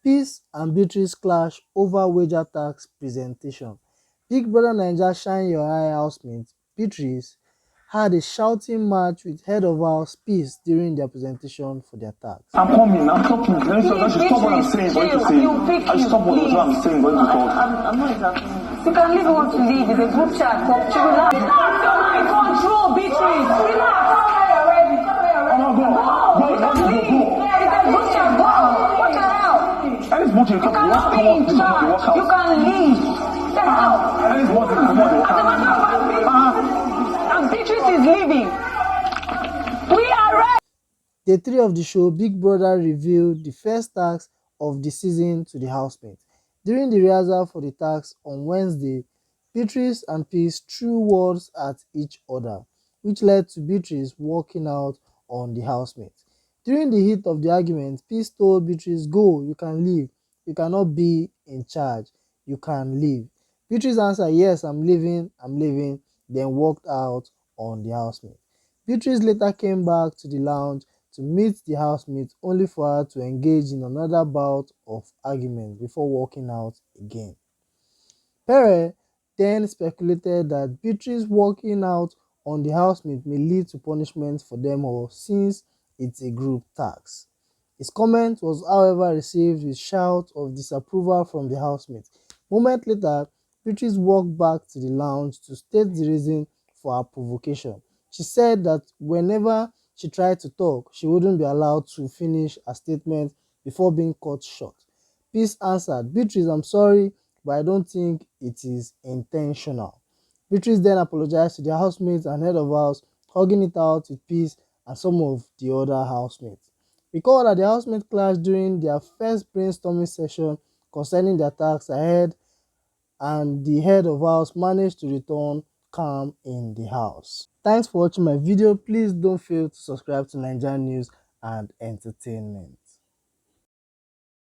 Peace and Beatrice clash over wager tax presentation. Big Brother Naija Shine Your Eye housemate Beatrice had a shouting match with head of house Peace during their presentation for their tax. I'm coming, I'm talking. I should stop what I'm saying for you to say. I should stop what I'm saying for you to talk. I'm not exactly. You can leave what you leave. It's a group chat. Relax. You're not in control, Beatrice. Relax. I'm not going. Go. It's a group chat. Go. Watch her out. At least want you to You cannot be in charge. You can leave. Get out. At least want you to come on. And Beatrice is leaving. We are ready. Day 3 of the show, Big Brother revealed the first task of the season to the housemates. During the rehearsal for the task on Wednesday, Beatrice and Peace threw words at each other, which led to Beatrice walking out on the housemates. During the heat of the argument, Peace told Beatrice, "Go, you can leave. You cannot be in charge. You can leave." Beatrice answered, "Yes, I'm leaving, then walked out on the housemates. Beatrice later came back to the lounge to meet the housemates, only for her to engage in another bout of argument before walking out again. Perez then speculated that Beatrice walking out on the housemates may lead to punishment for them all, since it's a group task. His comment was, however, received with shouts of disapproval from the housemates. Moments later, Beatrice walked back to the lounge to state the reason for her provocation. She said that whenever she tried to talk, she wouldn't be allowed to finish a statement before being cut short. Peace answered, "Beatrice, I'm sorry, but I don't think it is intentional." Beatrice then apologized to the housemates and head of house, hugging it out with Peace and some of the other housemates. Recall that the housemates clashed during their first brainstorming session concerning their tasks ahead, and the head of house managed to return calm in the house. Thanks for watching my video. Please don't fail to subscribe to NAIJA News and Entertainment.